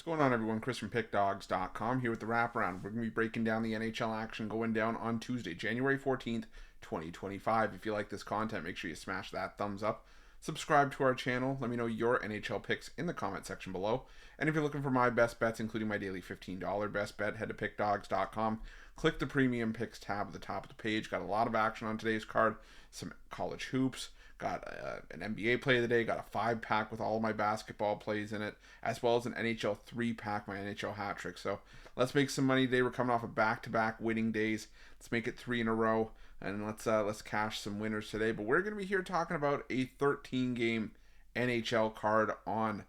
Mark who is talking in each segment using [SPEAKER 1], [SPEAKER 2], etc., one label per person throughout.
[SPEAKER 1] What's going on, everyone? Chris from Pickdawgz.com here with the Wraparound. We're going to be breaking down the NHL action going down on Tuesday, January 14th, 2025. If you like this content, make sure you smash that thumbs up. Subscribe to our channel. Let me know your NHL picks in the comment section below. And if you're looking for my best bets, including my daily $15 best bet, head to Pickdawgz.com. Click the Premium Picks tab at the top of the page. Got a lot of action on today's card. Some college hoops. Got an NBA play of the day. Got a 5-pack with all of my basketball plays in it, as well as an NHL 3-pack, my NHL hat trick. So let's make some money today. We're coming off of back-to-back winning days. Let's make it 3 in a row, and let's cash some winners today. But we're going to be here talking about a 13-game NHL card on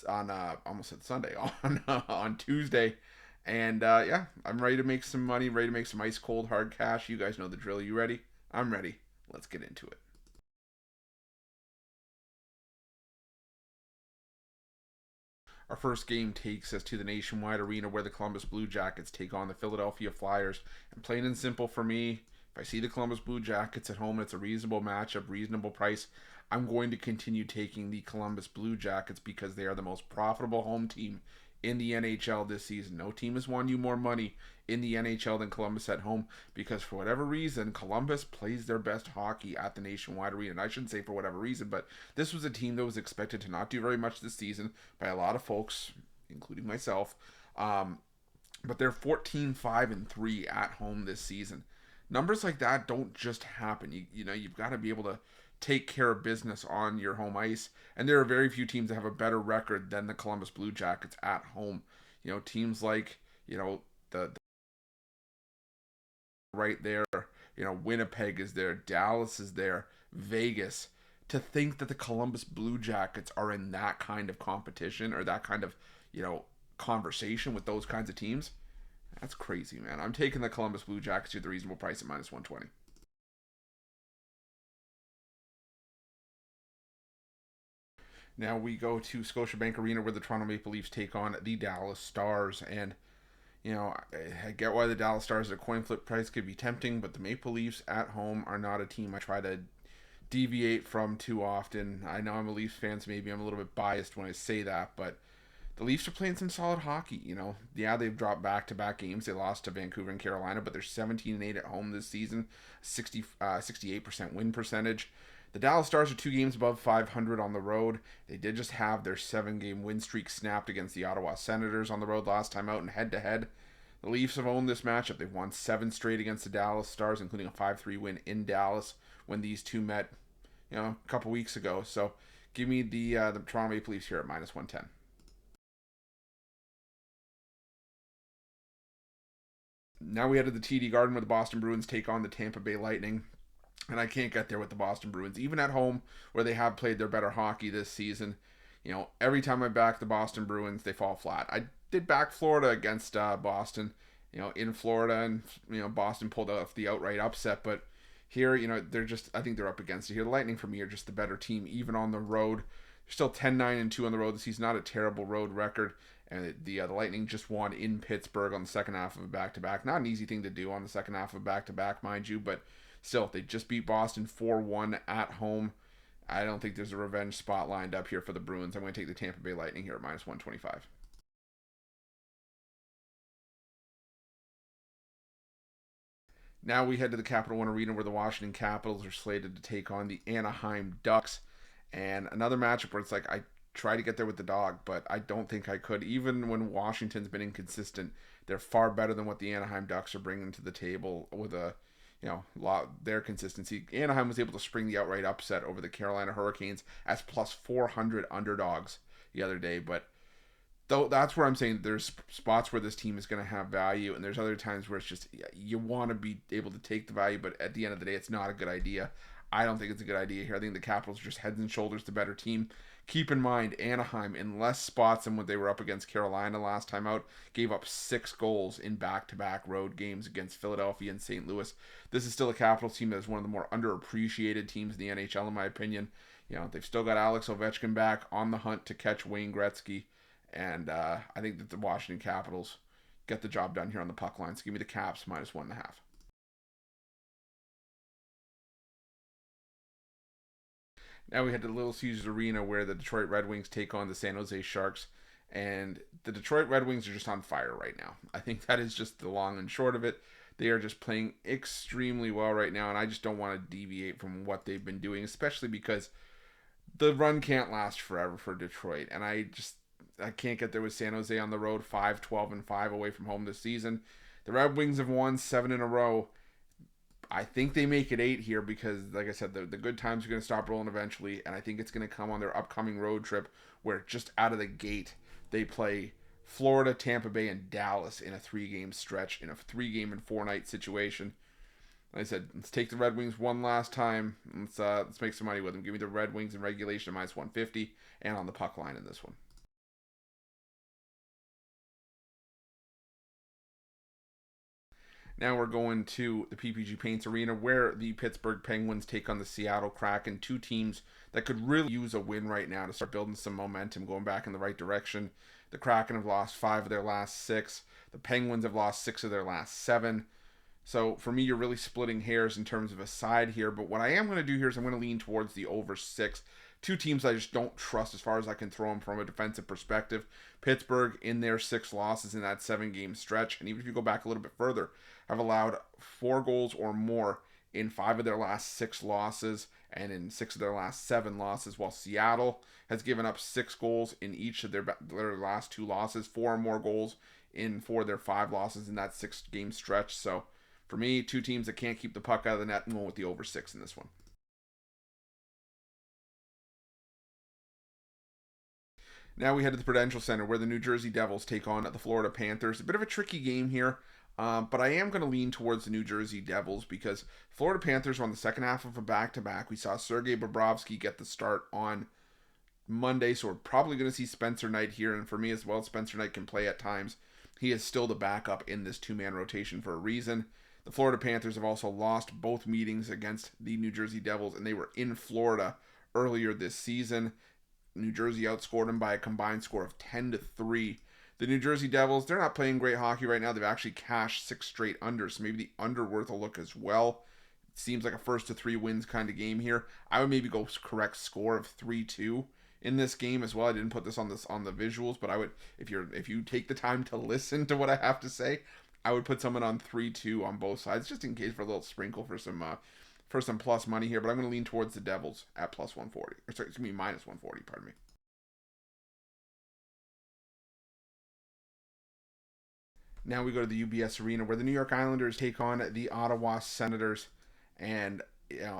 [SPEAKER 1] almost said Sunday on Tuesday. And yeah, I'm ready to make some money, ready to make some ice cold hard cash. You guys know the drill. You ready? I'm ready. Let's get into it. Our first game takes us to the Nationwide Arena where the Columbus Blue Jackets take on the Philadelphia Flyers. And plain and simple for me, if I see the Columbus Blue Jackets at home and it's a reasonable matchup, reasonable price, I'm going to continue taking the Columbus Blue Jackets because they are the most profitable home team in the NHL this season. No team has won you more money in the NHL than Columbus at home because for whatever reason, Columbus plays their best hockey at the Nationwide Arena. And I shouldn't say for whatever reason, but this was a team that was expected to not do very much this season by a lot of folks, including myself. But they're 14-5-3 at home this season. Numbers like that don't just happen. You know, you've got to be able to take care of business on your home ice. And there are very few teams that have a better record than the Columbus Blue Jackets at home. You know, teams like, you know, the right there, you know, Winnipeg is there, Dallas is there, Vegas. To think that the Columbus Blue Jackets are in that kind of competition or that kind of, you know, conversation with those kinds of teams, that's crazy, man. I'm taking the Columbus Blue Jackets at the reasonable price at minus 120. Now we go to Scotiabank Arena where the Toronto Maple Leafs take on the Dallas Stars. And, you know, I get why the Dallas Stars at a coin flip price could be tempting, but the Maple Leafs at home are not a team I try to deviate from too often. I know I'm a Leafs fan, so maybe I'm a little bit biased when I say that, but the Leafs are playing some solid hockey. You know, yeah, they've dropped back-to-back games. They lost to Vancouver and Carolina, but they're 17-8 at home this season, 68% win percentage. The Dallas Stars are 2 games above 500 on the road. They did just have their 7-game win streak snapped against the Ottawa Senators on the road last time out, and head-to-head, the Leafs have owned this matchup. They've won 7 straight against the Dallas Stars, including a 5-3 win in Dallas when these two met, you know, a couple weeks ago. So give me the Toronto Maple Leafs here at minus 110. Now we head to the TD Garden where the Boston Bruins take on the Tampa Bay Lightning. And I can't get there with the Boston Bruins, even at home where they have played their better hockey this season. You know, every time I back the Boston Bruins, they fall flat. I did back Florida against Boston, you know, in Florida, and, you know, Boston pulled off the outright upset. But here, you know, I think they're up against it here. The Lightning, for me, are just the better team, even on the road. They're still 10-9-2 on the road this season, not a terrible road record. And the Lightning just won in Pittsburgh on the second half of a back-to-back. Not an easy thing to do on the second half of a back-to-back, mind you, but still, they just beat Boston 4-1 at home. I don't think there's a revenge spot lined up here for the Bruins. I'm going to take the Tampa Bay Lightning here at minus 125. Now we head to the Capital One Arena where the Washington Capitals are slated to take on the Anaheim Ducks. And another matchup where it's like I try to get there with the dog, but I don't think I could. Even when Washington's been inconsistent, they're far better than what the Anaheim Ducks are bringing to the table with a, you know, their consistency. Anaheim was able to spring the outright upset over the Carolina Hurricanes as plus 400 underdogs the other day. But though that's where I'm saying there's spots where this team is going to have value, and there's other times where it's just you want to be able to take the value, but at the end of the day, it's not a good idea. I don't think it's a good idea here. I think the Capitals are just heads and shoulders the better team. Keep in mind, Anaheim, in less spots than what they were up against Carolina last time out, gave up 6 goals in back-to-back road games against Philadelphia and St. Louis. This is still a Capitals team that is one of the more underappreciated teams in the NHL, in my opinion. You know, they've still got Alex Ovechkin back on the hunt to catch Wayne Gretzky, and I think that the Washington Capitals get the job done here on the puck line. So give me the Caps minus 1.5. Now we head to Little Caesars Arena where the Detroit Red Wings take on the San Jose Sharks. And the Detroit Red Wings are just on fire right now. I think that is just the long and short of it. They are just playing extremely well right now, and I just don't want to deviate from what they've been doing, especially because the run can't last forever for Detroit. And I can't get there with San Jose on the road, 5-12-5 away from home this season. The Red Wings have won 7 in a row. I think they make it 8 here because, like I said, the good times are going to stop rolling eventually, and I think it's going to come on their upcoming road trip where just out of the gate they play Florida, Tampa Bay, and Dallas in a 3-game stretch, in a 3-game and 4-night situation. Like I said, let's take the Red Wings one last time. Let's make some money with them. Give me the Red Wings in regulation minus 150 and on the puck line in this one. Now we're going to the PPG Paints Arena where the Pittsburgh Penguins take on the Seattle Kraken, two teams that could really use a win right now to start building some momentum, going back in the right direction. The Kraken have lost 5 of their last 6. The Penguins have lost 6 of their last 7. So for me, you're really splitting hairs in terms of a side here. But what I am going to do here is I'm going to lean towards the over 6. Two teams I just don't trust as far as I can throw them from a defensive perspective. Pittsburgh, in their 6 losses in that 7-game stretch, and even if you go back a little bit further, have allowed 4 goals or more in 5 of their last 6 losses and in 6 of their last 7 losses, while Seattle has given up 6 goals in each of their last 2 losses, 4 or more goals in 4 of their 5 losses in that 6-game stretch. So for me, two teams that can't keep the puck out of the net, and going with the over 6 in this one. Now we head to the Prudential Center where the New Jersey Devils take on the Florida Panthers. A bit of a tricky game here, but I am going to lean towards the New Jersey Devils because Florida Panthers were on the second half of a back-to-back. We saw Sergei Bobrovsky get the start on Monday, so we're probably going to see Spencer Knight here, and for me as well, Spencer Knight can play at times. He is still the backup in this 2-man rotation for a reason. The Florida Panthers have also lost both meetings against the New Jersey Devils, and they were in Florida earlier this season. New Jersey outscored them by a combined score of 10-3. The New Jersey Devils, they're not playing great hockey right now. They've actually cashed 6 straight unders, so maybe the under worth a look as well. It seems like a 1-3 wins kind of game here. I would maybe go correct score of 3-2 in this game as well. I didn't put this on the visuals, but I would, if you take the time to listen to what I have to say, I would put someone on 3-2 on both sides, just in case for a little sprinkle for some plus money here. But I'm going to lean towards the Devils at plus 140. Or sorry, excuse me, minus 140. Pardon me. Now we go to the UBS Arena where the New York Islanders take on the Ottawa Senators, and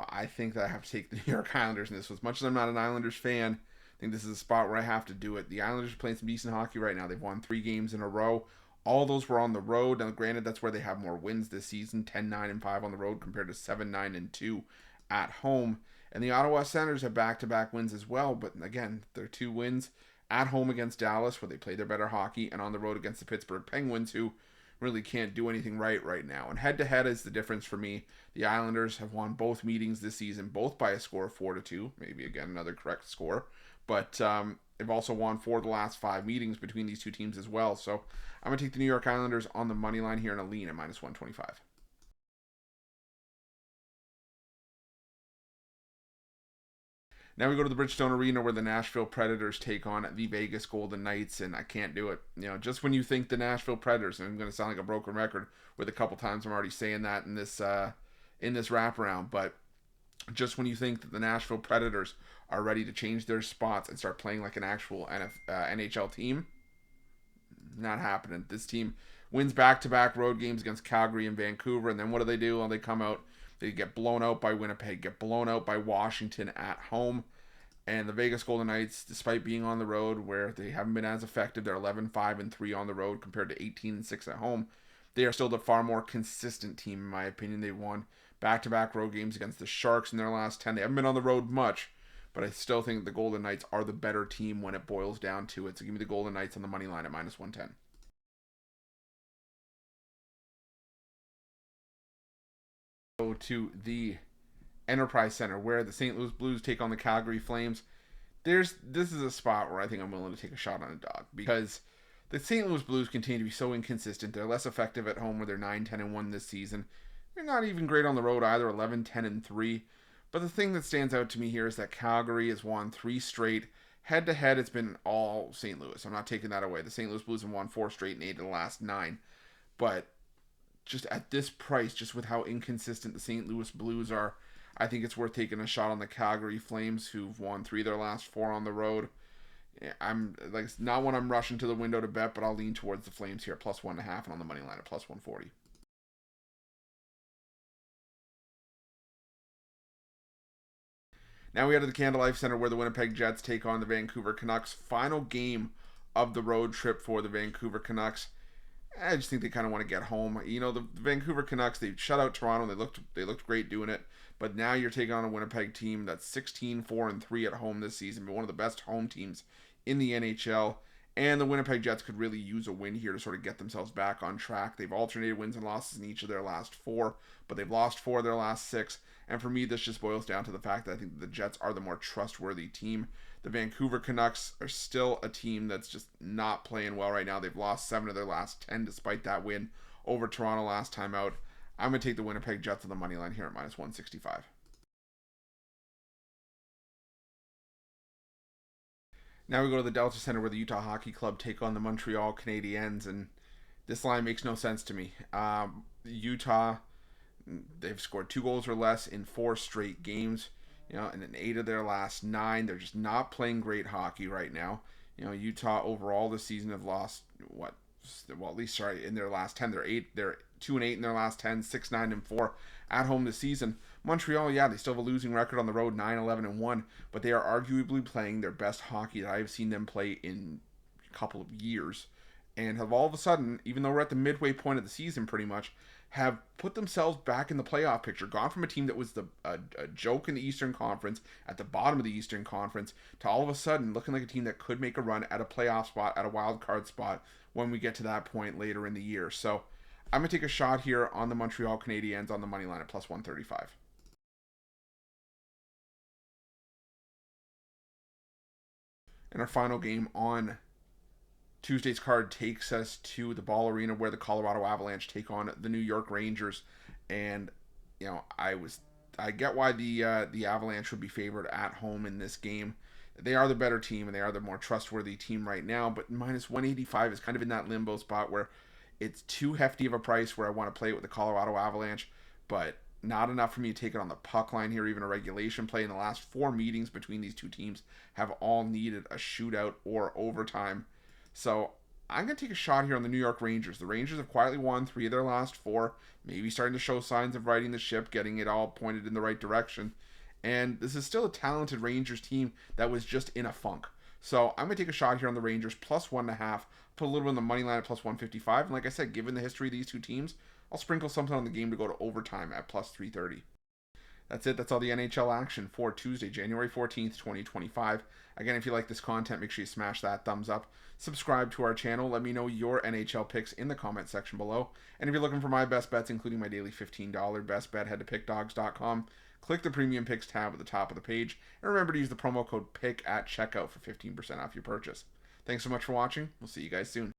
[SPEAKER 1] I think that I have to take the New York Islanders in this. As much as I'm not an Islanders fan, I think this is a spot where I have to do it. The Islanders are playing some decent hockey right now. They've won 3 games in a row. All those were on the road. Now, granted, that's where they have more wins this season, 10-9-5 on the road compared to 7-9-2 at home. And the Ottawa Senators have back-to-back wins as well. But again, their 2 wins at home against Dallas, where they play their better hockey, and on the road against the Pittsburgh Penguins, who really can't do anything right now. And head-to-head is the difference for me. The Islanders have won both meetings this season, both by a score of 4-2. Maybe, again, another correct score. But they've also won 4 of the last 5 meetings between these two teams as well. So I'm going to take the New York Islanders on the money line here in a lean at minus 125. Now we go to the Bridgestone Arena where the Nashville Predators take on the Vegas Golden Knights, and I can't do it. Just when you think the Nashville Predators, and I'm going to sound like a broken record with a couple times I'm already saying that in this wraparound, but just when you think that the Nashville Predators are ready to change their spots and start playing like an actual NHL team, not happening. This team wins back-to-back road games against Calgary and Vancouver, and then what do? Well, they come out, they get blown out by Winnipeg, get blown out by Washington at home, and the Vegas Golden Knights, despite being on the road where they haven't been as effective, they're 11-5-3 on the road compared to 18-6 at home. They are still the far more consistent team, in my opinion. They won back-to-back road games against the Sharks in their last 10. They haven't been on the road much, but I still think the Golden Knights are the better team when it boils down to it. So give me the Golden Knights on the money line at minus 110. Go to the Enterprise Center where the St. Louis Blues take on the Calgary Flames. This is a spot where I think I'm willing to take a shot on a dog because the St. Louis Blues continue to be so inconsistent. They're less effective at home where they're 9-10-1 this season. They're not even great on the road either, 11-10-3. But the thing that stands out to me here is that Calgary has won 3 straight, Head to head, it's been all St. Louis. I'm not taking that away. The St. Louis Blues have won 4 straight and 8 of the last 9. But just at this price, just with how inconsistent the St. Louis Blues are, I think it's worth taking a shot on the Calgary Flames, who've won 3 of their last 4 on the road. I'm like, not when I'm rushing to the window to bet, but I'll lean towards the Flames here at plus 1.5 and on the money line at plus 140. Now we head to the Canada Life Center where the Winnipeg Jets take on the Vancouver Canucks. Final game of the road trip for the Vancouver Canucks. I just think they kind of want to get home. You know, the Vancouver Canucks, they shut out Toronto. They looked great doing it. But now you're taking on a Winnipeg team that's 16-4-3 at home this season, but one of the best home teams in the NHL. And the Winnipeg Jets could really use a win here to sort of get themselves back on track. They've alternated wins and losses in each of their last 4, but they've lost 4 of their last 6. And for me, this just boils down to the fact that I think the Jets are the more trustworthy team. The Vancouver Canucks are still a team that's just not playing well right now. They've lost 7 of their last 10 despite that win over Toronto last time out. I'm going to take the Winnipeg Jets on the money line here at minus 165. Now we go to the Delta Center where the Utah Hockey Club take on the Montreal Canadiens, and this line makes no sense to me. Utah, they've scored 2 goals or less in 4 straight games. You know, and in 8 of their last 9, they're just not playing great hockey right now. You know, Utah overall this season have lost in their last 10, they're 2-8 in their last 10, 6-9-4 at home this season. Montreal, yeah, they still have a losing record on the road, 9-11-1, but they are arguably playing their best hockey that I've seen them play in a couple of years, and have all of a sudden, even though we're at the midway point of the season pretty much, have put themselves back in the playoff picture, gone from a team that was a joke in the Eastern Conference, at the bottom of the Eastern Conference, to all of a sudden looking like a team that could make a run at a playoff spot, at a wild card spot, when we get to that point later in the year. So I'm going to take a shot here on the Montreal Canadiens on the money line at plus 135. And our final game on Tuesday's card takes us to the Ball Arena where the Colorado Avalanche take on the New York Rangers. And you know, I get why the Avalanche would be favored at home in this game. They are the better team and they are the more trustworthy team right now, but minus 185 is kind of in that limbo spot where it's too hefty of a price where I want to play it with the Colorado Avalanche, but not enough for me to take it on the puck line here, even a regulation play. In the last 4 meetings between these two teams have all needed a shootout or overtime. So I'm going to take a shot here on the New York Rangers. The Rangers have quietly won 3 of their last 4, maybe starting to show signs of righting the ship, getting it all pointed in the right direction. And this is still a talented Rangers team that was just in a funk. So I'm going to take a shot here on the Rangers, plus 1.5, put a little bit on the money line at plus 155. And like I said, given the history of these two teams, I'll sprinkle something on the game to go to overtime at plus 330. That's it. That's all the NHL action for Tuesday, January 14th, 2025. Again, if you like this content, make sure you smash that thumbs up. Subscribe to our channel. Let me know your NHL picks in the comment section below. And if you're looking for my best bets, including my daily $15 best bet, head to pickdawgz.com. Click the Premium Picks tab at the top of the page. And remember to use the promo code PICK at checkout for 15% off your purchase. Thanks so much for watching. We'll see you guys soon.